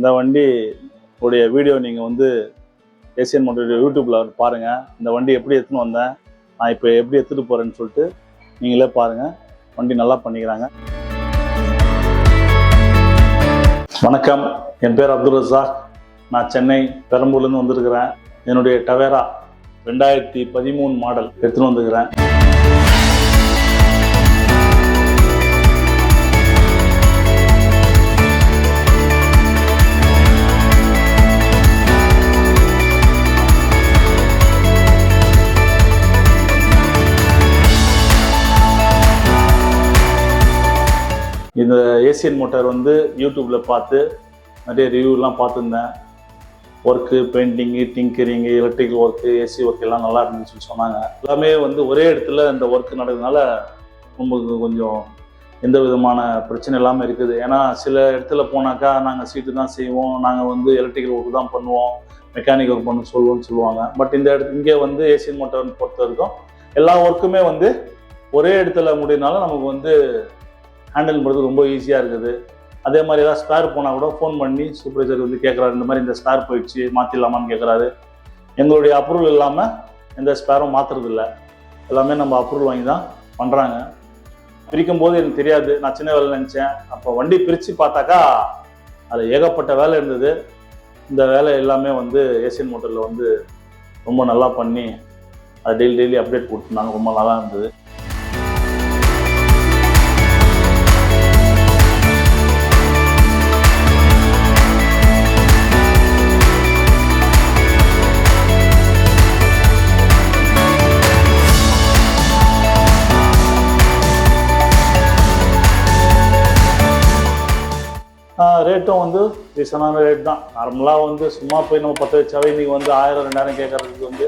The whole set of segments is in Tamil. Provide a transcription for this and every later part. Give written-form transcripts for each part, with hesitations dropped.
இந்த வண்டி உடைய வீடியோ நீங்கள் வந்து ஏசியன் மோட்டார் யூடியூப்பில் பாருங்கள். இந்த வண்டி எப்படி எடுத்துன்னு வந்தேன், நான் இப்போ எப்படி எடுத்துகிட்டு போகிறேன்னு சொல்லிட்டு நீங்களே பாருங்கள். வண்டி நல்லா பண்ணிக்கிறாங்க. வணக்கம், என் பேர் அப்துல் ரஸாக். நான் சென்னை பெரம்பூர்லேருந்து வந்திருக்கிறேன். என்னுடைய டவேரா 2013 மாடல் எடுத்துன்னு வந்துக்கிறேன். இந்த ஏசியன் மோட்டார் வந்து யூடியூப்பில் பார்த்து நிறைய ரிவ்யூலாம் பார்த்துருந்தேன். Work, painting, tinkering, electrical work, AC work எல்லாம் நல்லா இருந்துச்சுன்னு சொன்னாங்க. எல்லாமே வந்து ஒரே இடத்துல இந்த ஒர்க்கு நடக்கிறதுனால நமக்கு கொஞ்சம் எந்த விதமான பிரச்சனை இல்லாமல் இருக்குது. ஏன்னா சில இடத்துல போனாக்கா நாங்கள் சீட்டு தான் செய்வோம், நாங்கள் வந்து எலக்ட்ரிக்கல் ஒர்க்கு தான் பண்ணுவோம், மெக்கானிக் ஒர்க் பண்ண சொல்லுவாங்க. பட் இங்கே வந்து ஏசியன் மோட்டார்னு பொறுத்த வரைக்கும் எல்லா ஒர்க்குமே வந்து ஒரே இடத்துல முடியறதுனால நமக்கு வந்து ஹேண்டில் பண்ணுறது ரொம்ப ஈஸியாக இருக்குது. அதே மாதிரி ஏதாவது ஸ்பேர் போனால் கூட ஃபோன் பண்ணி சூப்பர்வைசர் வந்து கேட்குறாரு, இந்த மாதிரி இந்த ஸ்பேர் போயிடுச்சு மாற்றிடலாமான்னு கேட்குறாரு. எங்களுடைய அப்ரூவல் இல்லாமல் எந்த ஸ்பேரும் மாற்றுறதில்ல, எல்லாமே நம்ம அப்ரூவல் வாங்கி தான் பண்ணுறாங்க. பிரிக்கும் போது எனக்கு தெரியாது, நான் சின்ன வேலை நினச்சேன். அப்போ வண்டி பிரித்து பார்த்தாக்கா அது ஏகப்பட்ட வேலை இருந்தது. இந்த வேலை எல்லாமே வந்து ஏசியன் மோட்டரில் வந்து ரொம்ப நல்லா பண்ணி அது டெய்லி அப்டேட் கொடுத்துருந்தாங்க. ரொம்ப நல்லா இருந்தது. ரேட்டும் வந்து ரீசனான ரேட் தான். நார்மலாக வந்து சும்மா போய் நம்ம 10 வச்சாவே இன்றைக்கி வந்து 1000-2000 கேட்கறதுக்கு வந்து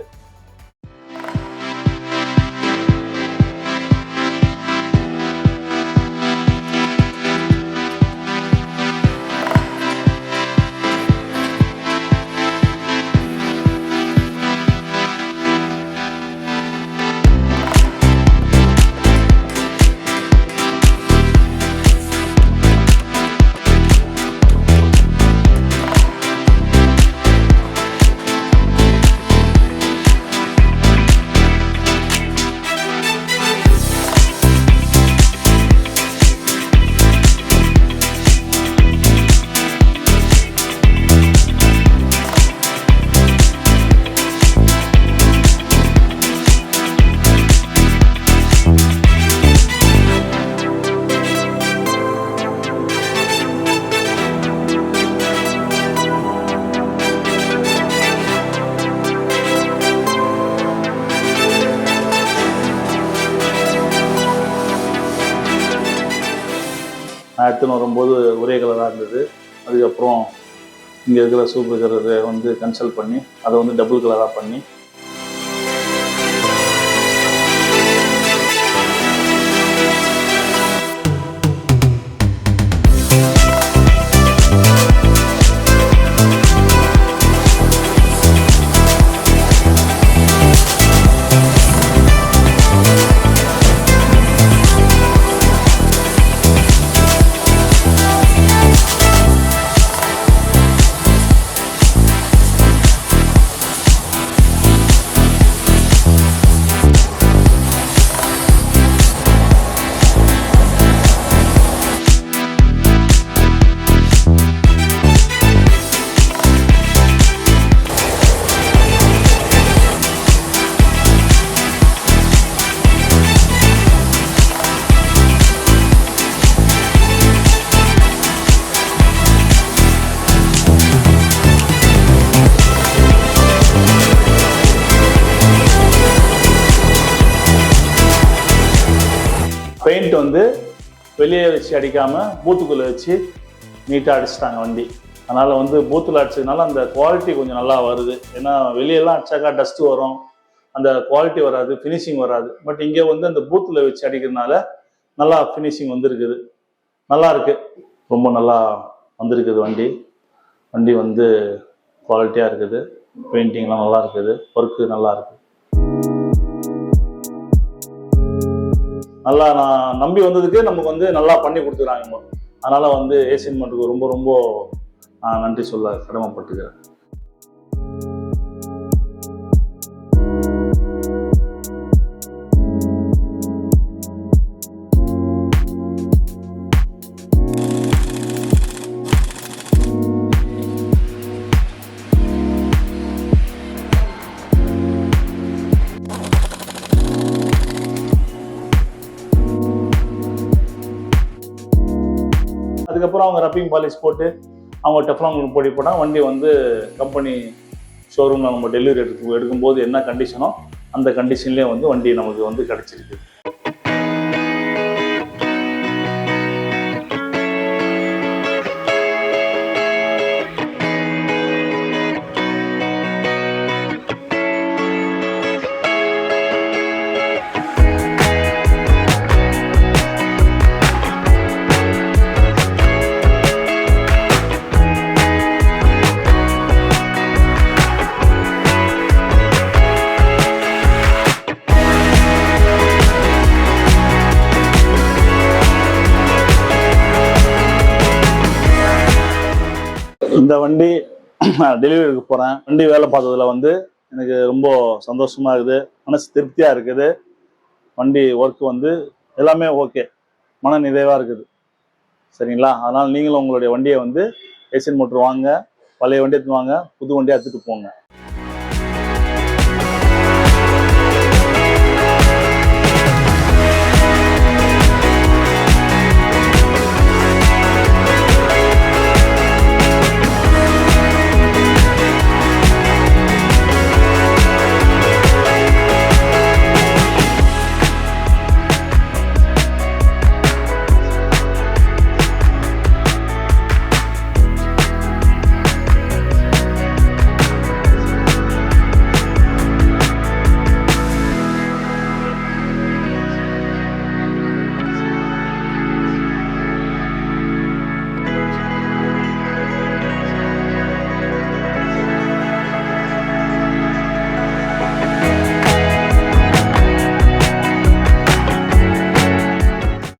நான் எடுத்துன்னு வரும்போது ஒரே கலராக இருந்தது. அதுக்கப்புறம் இங்கே இருக்கிற சூப்பர்வைசரை வந்து கன்சல்ட் பண்ணி அதை வந்து டபுள் கலராக பண்ணி பெயிண்ட் வந்து வெளியே வச்சு அடிக்காமல் பூத்துக்குள்ளே வச்சு நீட்டாக அடிச்சிட்டாங்க வண்டி. அதனால் வந்து பூத்தில் அடிச்சதுனால அந்த குவாலிட்டி கொஞ்சம் நல்லா வருது. ஏன்னா வெளியெல்லாம் அடிச்சாக்கா டஸ்ட்டு வரும், அந்த குவாலிட்டி வராது, ஃபினிஷிங் வராது. பட் இங்கே வந்து அந்த பூத்தில் வச்சு அடிக்கிறதுனால நல்லா ஃபினிஷிங் வந்துருக்குது, நல்லா இருக்கு, ரொம்ப நல்லா வந்திருக்குது வண்டி. வண்டி வந்து குவாலிட்டியாக இருக்குது, பெயிண்டிங்லாம் நல்லா இருக்குது, ஒர்க்கு நல்லா இருக்குது. நல்லா நான் நம்பி வந்ததுக்கு நமக்கு வந்து நல்லா பண்ணி கொடுத்துக்கிறாங்க. அதனால வந்து ஏசியன் மோட்டருக்கு ரொம்ப ரொம்ப நான் நன்றி சொல்ல கடமைப்பட்டுக்கிறேன். அதுக்கப்புறம் அவங்க ரப்பிங் பாலிஷ் போட்டு அவங்க டெஃப்லான் பொடி போட்டால் வண்டி வந்து கம்பெனி ஷோரூமில் நம்ம டெலிவரி எடுக்கும்போது என்ன கண்டிஷனோ அந்த கண்டிஷன்லேயே வந்து வண்டி நமக்கு வந்து கிடச்சிருக்கு. இந்த வண்டி டெலிவரிக்கு போகிறேன். வண்டி வேலை பார்த்ததுல வந்து எனக்கு ரொம்ப சந்தோஷமாக இருக்குது, மனசு திருப்தியாக இருக்குது. வண்டி ஒர்க் வந்து எல்லாமே ஓகே, மன நிறைவாக இருக்குது. சரிங்களா? அதனால் நீங்களும் உங்களுடைய வண்டியை வந்து ஏசியன் மோட்டர் வாங்க, பழைய வண்டி எடுத்துன்னு வாங்க, புது வண்டியாக எடுத்துகிட்டு போங்க.